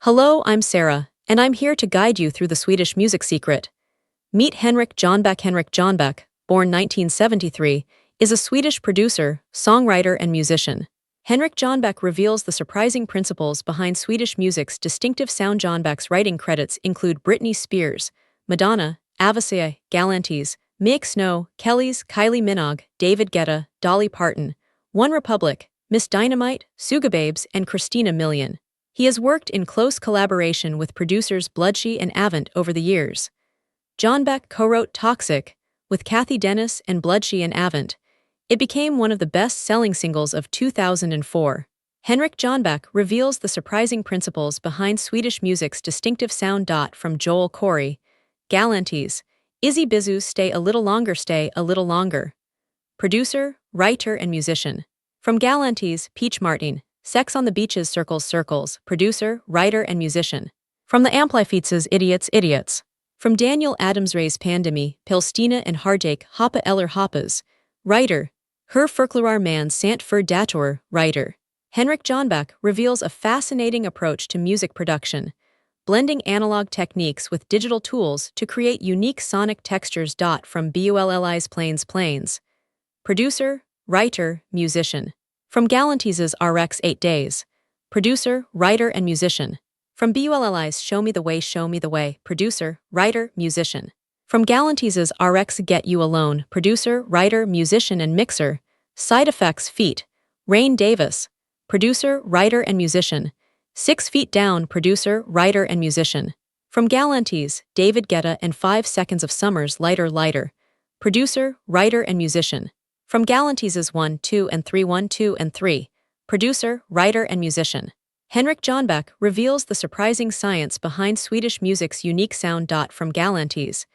Hello, I'm Sarah, and I'm here to guide you through the Swedish music secret. Meet Henrik Jonback. Henrik Jonback, born 1973, is a Swedish producer, songwriter, and musician. Henrik Jonback reveals the surprising principles behind Swedish music's distinctive sound. Jonback's writing credits include Britney Spears, Madonna, Avicii, Galantis, Mick Snow, Kellys, Kylie Minogue, David Guetta, Dolly Parton, One Republic, Miss Dynamite, Sugababes, and Christina Milian. He has worked in close collaboration with producers Bloodshy and Avant over the years. Jonback co-wrote Toxic with Kathy Dennis and Bloodshy and Avant. It became one of the best-selling singles of 2004. Henrik Jonback reveals the surprising principles behind Swedish music's distinctive sound. From Joel Corey, Galantis, Izzy Bizu's Stay a Little Longer, Stay a Little Longer. Producer, writer, and musician. From Galantis, Peach Martin, Sex on the Beaches, Circles, Circles. Producer, writer, and musician. From the Amplifeats' Idiots, Idiots. From Daniel Adams-Ray's Pandemi, Pilstina and Hardjake, Hoppa eller Hoppas. Writer. Her Förklarar man sant för dator. Writer. Henrik Jonback reveals a fascinating approach to music production, blending analog techniques with digital tools to create unique sonic textures. From Bulli's Planes. Producer, writer, musician. From Galantis' RX 8 Days. Producer, writer, and musician. From Bulli's Show Me the Way, Show Me the Way. Producer, writer, musician. From Galantis' RX Get You Alone. Producer, writer, musician, and mixer. Side Effects feat. Rain Davis. Producer, writer, and musician. 6 Feet Down. Producer, writer, and musician. From Galantis, David Guetta and 5 Seconds of Summer's Lighter Lighter. Producer, writer, and musician. From Galantis' 1, 2, and 3, 1, 2, and 3. Producer, writer, and musician. Henrik Jonback reveals the surprising science behind Swedish music's unique sound. From Galantis,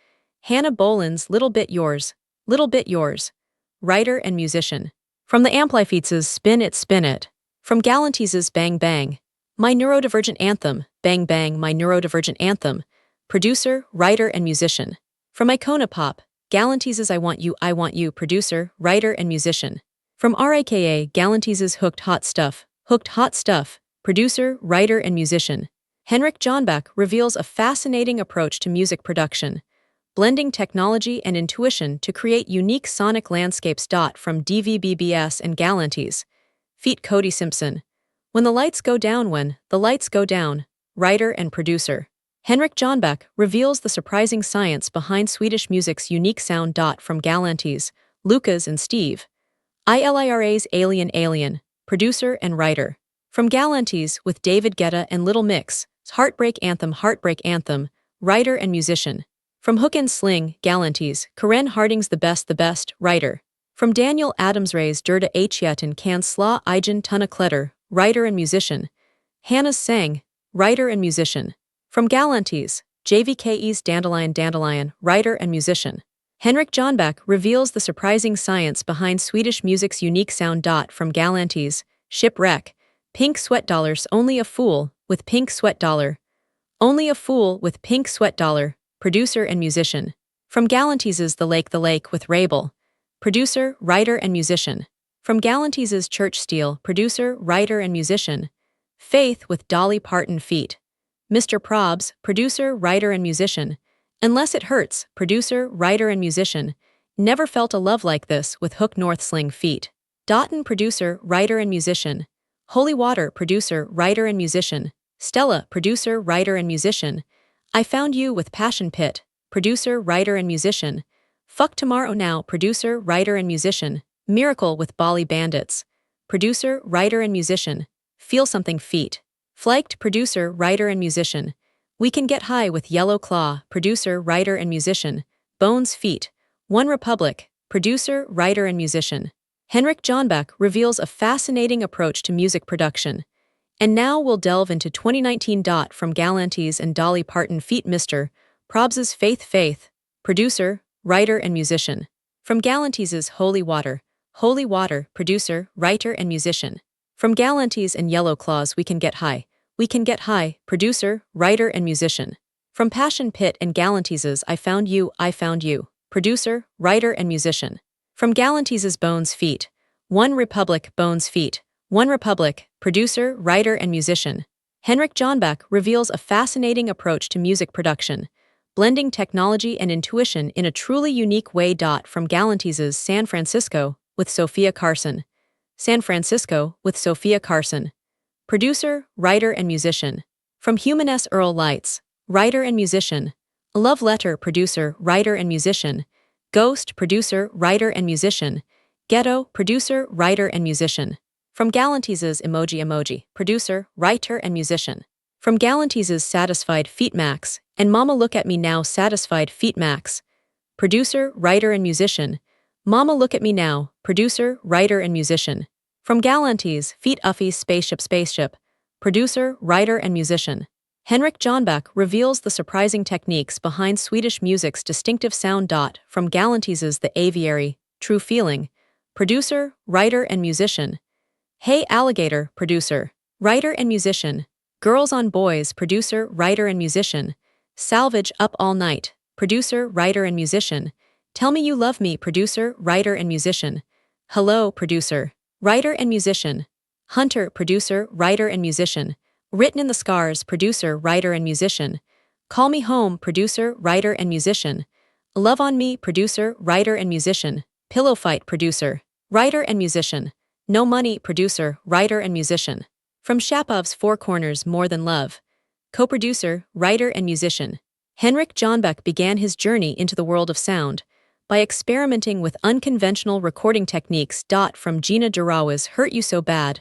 Hannah Boland's Little Bit Yours. Writer and musician. From the Amplifeats' Spin It, Spin It. From Galantis' Bang Bang, My Neurodivergent Anthem. Bang Bang, My Neurodivergent Anthem. Producer, writer, and musician. From Icona Pop, Galantis' I Want You. Producer, writer, and musician. From RAKA, Galantis' Hooked Hot Stuff. Producer, writer, and musician. Henrik Jonback reveals a fascinating approach to music production, blending technology and intuition to create unique sonic landscapes. From DVBBS and Galantis, feat. Cody Simpson, When the Lights Go Down. Writer and producer. Henrik Jonback reveals the surprising science behind Swedish music's unique sound. From Galantis, Lukas and Steve, ILIRA's Alien. Producer and writer. From Galantis with David Guetta and Little Mix, Heartbreak Anthem. Writer and musician. From Hook and Sling, Galantis, Karen Harding's The Best. Writer. From Daniel Adams-Ray's Durda Hjärtan kan slå igen tunna kletter. Writer and musician. Hannah's Sang, writer and musician. From Galantis, JVKE's Dandelion. Writer and musician. Henrik Jonback reveals the surprising science behind Swedish music's unique sound. From Galantis, Shipwreck, Pink Sweat Dollars. Only a Fool with Pink Sweat Dollar. Producer and musician. From Galantis' The Lake with Rabel. Producer, writer, and musician. From Galantis' Church Steel. Producer, writer, and musician. Faith with Dolly Parton feat. Mr. Probs. Producer, writer, and musician. Unless It Hurts. Producer, writer, and musician. Never Felt a Love Like This with Hook North Sling feat. Dotton. Producer, writer, and musician. Holy Water. Producer, writer, and musician. Stella. Producer, writer, and musician. I Found You with Passion Pit. Producer, writer, and musician. Fuck Tomorrow Now. Producer, writer, and musician. Miracle with Bali Bandits. Producer, writer, and musician. Feel Something feat. Flaked. Producer, writer, and musician. We Can Get High with Yellow Claw. Producer, writer, and musician. Bones feat. One Republic. Producer, writer, and musician. Henrik Jonback reveals a fascinating approach to music production. And now we'll delve into 2019. From Galantis and Dolly Parton feat. Mr. Probs' Faith. Producer, writer, and musician. From Galantis' Holy Water. Producer, writer, and musician. From Galantis and Yellow Claws, We Can Get High. Producer, writer, and musician. From Passion Pit and Galantis' I Found You. Producer, writer, and musician. From Galantis' Bones feat. One Republic. Producer, writer, and musician. Henrik Jonback reveals a fascinating approach to music production, blending technology and intuition in a truly unique way. From Galantee's San Francisco with Sophia Carson. San Francisco with Sophia Carson. Producer, writer, and musician. From Human S. Earl Lights, writer and musician. Love Letter, producer, writer, and musician. Ghost, producer, writer, and musician. Ghetto, producer, writer, and musician. From Galantee's Emoji, producer, writer, and musician. From Galantee's Satisfied Feet Max, and Mama Look at Me Now, Satisfied Feet Max. Producer, writer, and musician. Mama Look at Me Now, producer, writer, and musician. From Galantee's Feet Uffy Spaceship. Producer, writer, and musician. Henrik Jonback reveals the surprising techniques behind Swedish music's distinctive sound. From Galantee's The Aviary, True Feeling. Producer, writer, and musician. Hey Alligator, producer, writer, and musician. Girls on Boys, producer, writer, and musician. Salvage Up All Night, producer, writer, and musician. Tell Me You Love Me, producer, writer, and musician. Hello, producer, writer, and musician. Hunter, producer, writer, and musician. Written in the Scars, producer, writer, and musician. Call Me Home, producer, writer, and musician. Love on Me, producer, writer, and musician. Pillow Fight, producer, writer, and musician. No Money, producer, writer, and musician. From Shapov's Four Corners, More Than Love. Co-producer, writer, and musician. Henrik Jonback began his journey into the world of sound by experimenting with unconventional recording techniques. From Gina Durawa's Hurt You So Bad.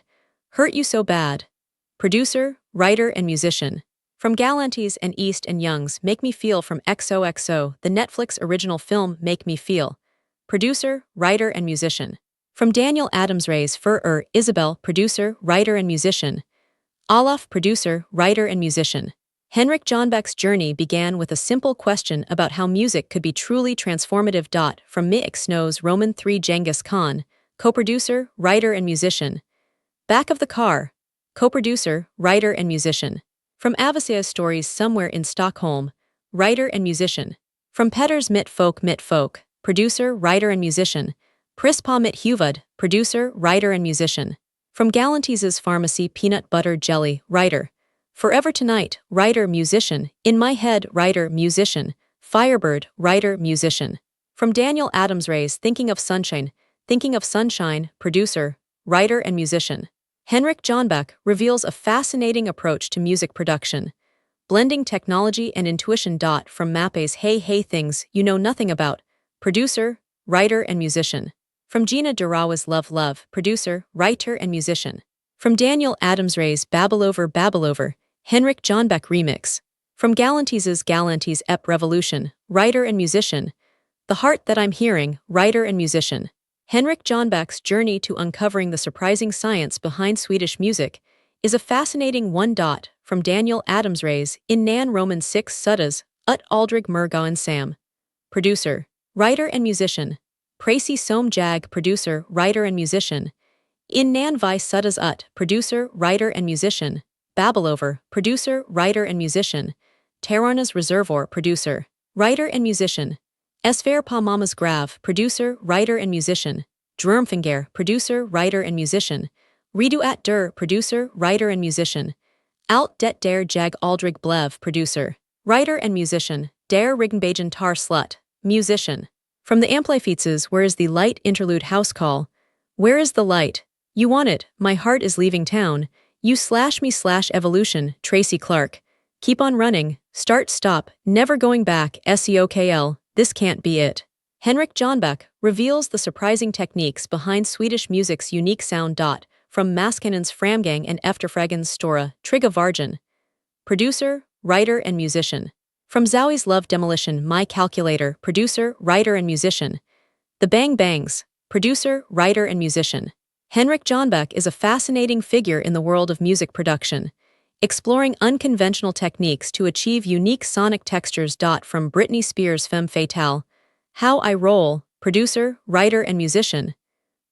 Producer, writer, and musician. From Galantee's and East and Young's Make Me Feel. From XOXO, the Netflix original film Make Me Feel. Producer, writer, and musician. From Daniel Adams Ray's Fur Isabel, producer, writer, and musician. Olaf, producer, writer, and musician. Henrik Jonback's journey began with a simple question about how music could be truly transformative. From Mick Snow's Roman 3 Genghis Khan, co-producer, writer, and musician. Back of the Car, co-producer, writer, and musician. From Avicia's Stories Somewhere in Stockholm, writer and musician. From Petter's Mitt Folk, producer, writer, and musician. Prispa Mitt Huvud, producer, writer, and musician. From Galantee's Pharmacy Peanut Butter Jelly, writer. Forever Tonight, writer, musician. In My Head, writer, musician. Firebird, writer, musician. From Daniel Adams Ray's Thinking of Sunshine, producer, writer, and musician. Henrik Jonback reveals a fascinating approach to music production, blending technology and intuition. From Mappe's Hey Hey Things You Know Nothing About, producer, writer, and musician. From Gina Durawa's Love, producer, writer, and musician. From Daniel Adams Ray's Babble Over, Henrik Jonback remix. From Galantee's Ep Revolution, writer and musician. The Heart That I'm Hearing, writer and musician. Henrik Jonback's journey to uncovering the surprising science behind Swedish music is a fascinating one. From Daniel Adams Ray's In Nan Roman 6 Suddas, Ut Aldrig Murgaon Sam. Producer, writer, and musician. Pracy Som Jag, producer, writer, and musician. In Nan Vi Suddas Ut, producer, writer, and musician. Babble Over, producer, writer, and musician. Terarna's Reservoir, producer, writer, and musician. Esver Pa Mama's Grav, producer, writer, and musician. Drumfinger, producer, writer, and musician. Redu At Der, producer, writer, and musician. Alt Det Der Jag Aldrig Blev, producer, writer, and musician. Der Riggenbagen Tar Slut, musician. From the Amplifeats' Where Is the Light interlude house call. Where is the light? You want it, my heart is leaving town. You /me /evolution, Tracy Clark. Keep on running, start stop, never going back, SEOKL, this can't be it. Henrik Jonback reveals the surprising techniques behind Swedish music's unique sound. From Maskinen's Framgang and Efterfragens Stora, Trigga Vargen. Producer, writer, and musician. From Zowie's Love Demolition, My Calculator, producer, writer, and musician. The Bang Bangs, producer, writer, and musician. Henrik Jonback is a fascinating figure in the world of music production, exploring unconventional techniques to achieve unique sonic textures. From Britney Spears' Femme Fatale, How I Roll, producer, writer, and musician.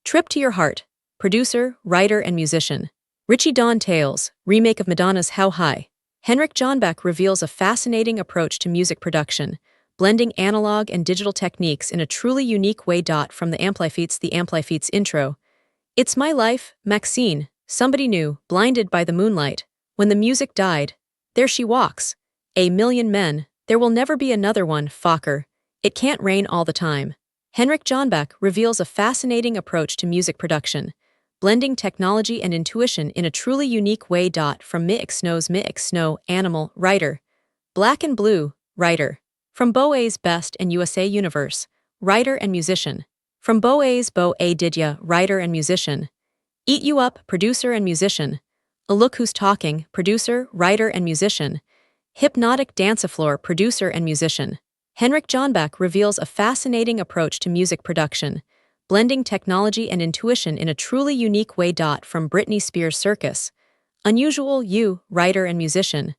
Trip to Your Heart, producer, writer, and musician. Richie Dawn Tales, remake of Madonna's How High. Henrik Jonback reveals a fascinating approach to music production, blending analog and digital techniques in a truly unique way. From the Amplifeats intro. It's My Life, Maxine, Somebody New, Blinded by the Moonlight. When the music died, there she walks. A million men, there will never be another one, Fokker. It can't rain all the time. Henrik Jonback reveals a fascinating approach to music production, blending technology and intuition in a truly unique way. From Snow, Animal, writer. Black and Blue, writer. From Boa's Best and USA Universe, writer and musician. From Boa's Bo A Didya, writer and musician. Eat You Up, producer and musician. A Look Who's Talking, producer, writer and musician. Hypnotic Dancefloor, producer and musician. Henrik Jonback reveals a fascinating approach to music production, blending technology and intuition in a truly unique way. From Britney Spears Circus. Unusual You, writer and musician.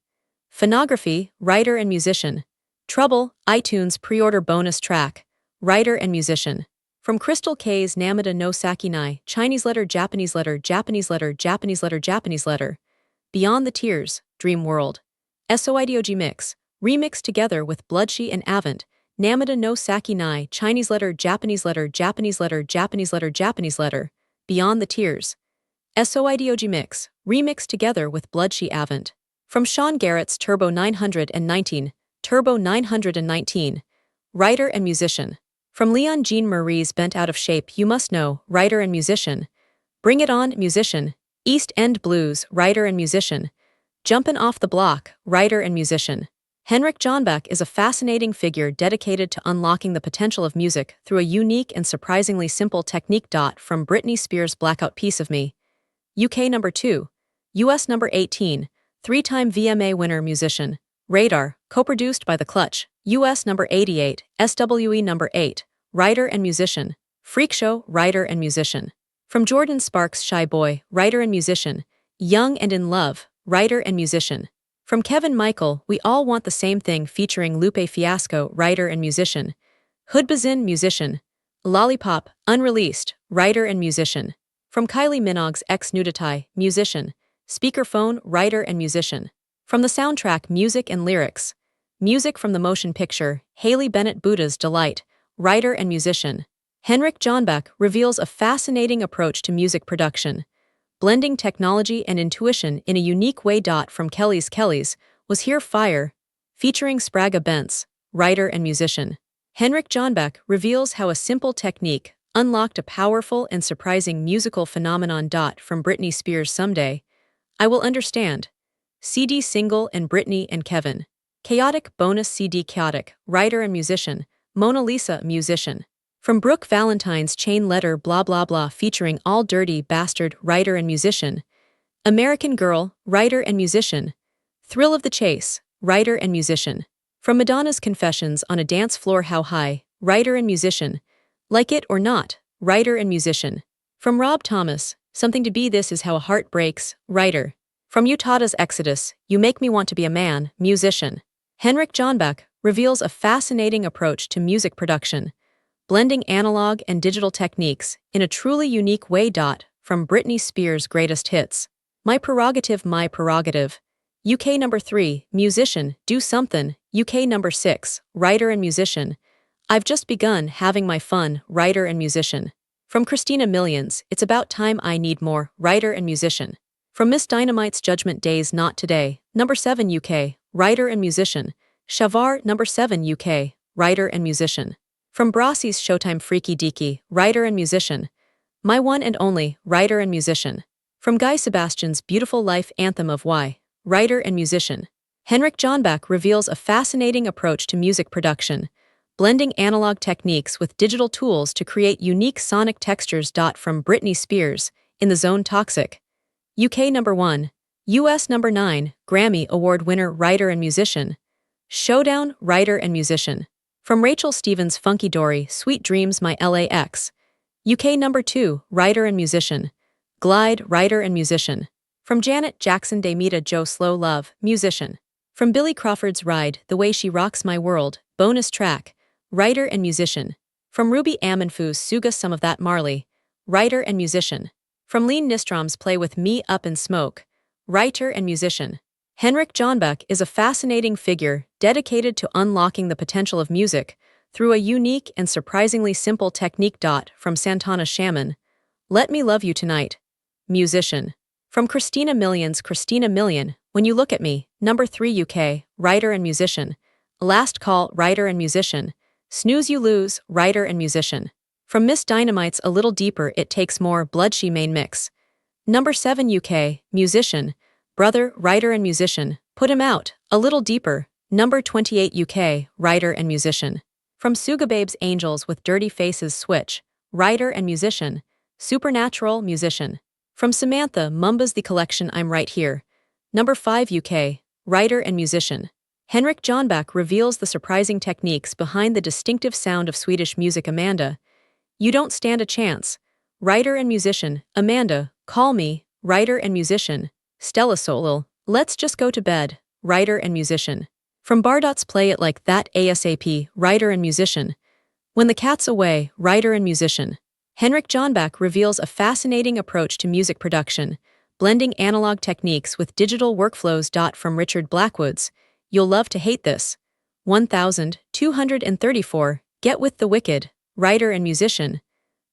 Phonography, writer and musician. Trouble, iTunes pre-order bonus track, writer and musician. From Crystal K's Namada no Sakinai, Chinese letter, Japanese letter, Japanese letter, Japanese letter, Japanese letter. Beyond the Tears, Dream World. SOIDOG Mix, remixed together with Bloodshy and Avant, Namada no Sakinai, Chinese letter, Japanese letter, Japanese letter, Japanese letter, Japanese letter. Beyond the Tears. SOIDOG Mix, remixed together with Bloodshy Avant. From Sean Garrett's Turbo 919, Turbo 919, writer and musician. From Leon Jean Marie's Bent Out of Shape, You Must Know, writer and musician. Bring It On, musician. East End Blues, writer and musician. Jumpin' Off the Block, writer and musician. Henrik Jonback is a fascinating figure dedicated to unlocking the potential of music through a unique and surprisingly simple technique. From Britney Spears' Blackout Piece of Me. UK number 2. US number 18, three-time VMA winner musician. Radar, co-produced by The Clutch. US number 88, SWE number 8, writer and musician. Freak Show, writer and musician. From Jordan Sparks' Shy Boy, writer and musician. Young and in Love, writer and musician. From Kevin Michael, We All Want the Same Thing featuring Lupe Fiasco, writer and musician. Hoodbazin, musician. Lollipop, unreleased, writer and musician. From Kylie Minogue's Ex Nuditai, musician. Speakerphone, writer and musician. From the soundtrack Music and Lyrics. Music from the motion picture, Haley Bennett Buddha's Delight, writer and musician. Henrik Jonback reveals a fascinating approach to music production, blending technology and intuition in a unique way. From Kelly's Was Here Fire, featuring Sprague Bentz, writer and musician. Henrik Jonback reveals how a simple technique unlocked a powerful and surprising musical phenomenon. From Britney Spears' Someday, I Will Understand, CD single and Britney and Kevin. Chaotic bonus CD Chaotic, writer and musician. Mona Lisa, musician. From Brooke Valentine's Chain Letter Blah Blah Blah featuring All Dirty Bastard, writer and musician. American Girl, writer and musician. Thrill of the Chase, writer and musician. From Madonna's Confessions on a Dance Floor How High, writer and musician. Like It or Not, writer and musician. From Rob Thomas, Something to Be This Is How a Heart Breaks, writer. From Utada's Exodus, You Make Me Want to Be a Man, musician. Henrik Jonback reveals a fascinating approach to music production, blending analog and digital techniques in a truly unique way. From Britney Spears' Greatest Hits. My Prerogative, UK number 3, musician, Do Somethin', UK number 6, writer and musician. I've Just Begun Having My Fun, writer and musician. From Christina Millions, It's About Time I Need More, writer and musician. From Miss Dynamite's Judgment Day's Not Today, number 7 UK, writer and musician. Shavar, number 7 UK, writer and musician. From Brassi's Showtime Freaky Deaky, writer and musician. My One and Only, writer and musician. From Guy Sebastian's Beautiful Life Anthem of Why, writer and musician. Henrik Jonback reveals a fascinating approach to music production, blending analog techniques with digital tools to create unique sonic textures. From Britney Spears, In the Zone Toxic. UK number 1, US number 9, Grammy Award winner, writer and musician. Showdown, writer and musician. From Rachel Stevens' Funky Dory, Sweet Dreams My LAX. UK number 2, writer and musician. Glide, writer and musician. From Janet Jackson de Mita Joe Slow Love, musician. From Billy Crawford's Ride, The Way She Rocks My World, bonus track, writer and musician. From Ruby Amanfu's Suga Some of That Marley, writer and musician. From Lean Nistrom's Play With Me Up in Smoke, writer and musician. Henrik Jonback is a fascinating figure dedicated to unlocking the potential of music through a unique and surprisingly simple technique. From Santana Shaman, Let Me Love You Tonight, musician. From Christina Millions' Christina Million, When You Look at Me. Number 3 UK, writer and musician. Last Call, writer and musician. Snooze You Lose, writer and musician. From Miss Dynamite's A Little Deeper It Takes More, Blood She Main Mix. Number 7 UK, musician. Brother, writer and musician. Put Him Out, A Little Deeper. Number 28 UK, writer and musician. From Sugababes Angels with Dirty Faces Switch, writer and musician. Supernatural, musician. From Samantha Mumba's The Collection I'm Right Here. Number 5 UK, writer and musician. Henrik Jonback reveals the surprising techniques behind the distinctive sound of Swedish music. Amanda, You Don't Stand a Chance, writer and musician. Amanda, Call Me, writer and musician. Stella Solil, Let's Just Go to Bed, writer and musician. From Bardot's Play It Like That ASAP, writer and musician. When the Cat's Away, writer and musician. Henrik Jonback reveals a fascinating approach to music production, blending analog techniques with digital workflows. From Richard Blackwood's You'll Love to Hate This. 1234, Get With the Wicked, writer and musician.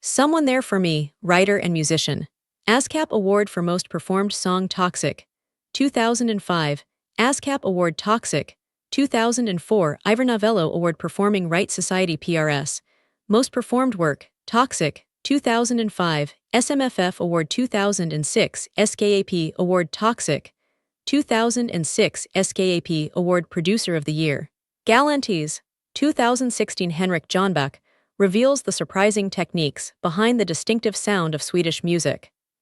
Someone There For Me, writer and musician. ASCAP Award for Most Performed Song Toxic. 2005, ASCAP Award Toxic. 2004, Ivor Novello Award Performing Rights Society PRS. Most Performed Work, Toxic. 2005, SMFF Award. 2006, SKAP Award Toxic. 2006, SKAP Award Producer of the Year. Galantes. 2016, Henrik Jonback reveals the surprising techniques behind the distinctive sound of Swedish music.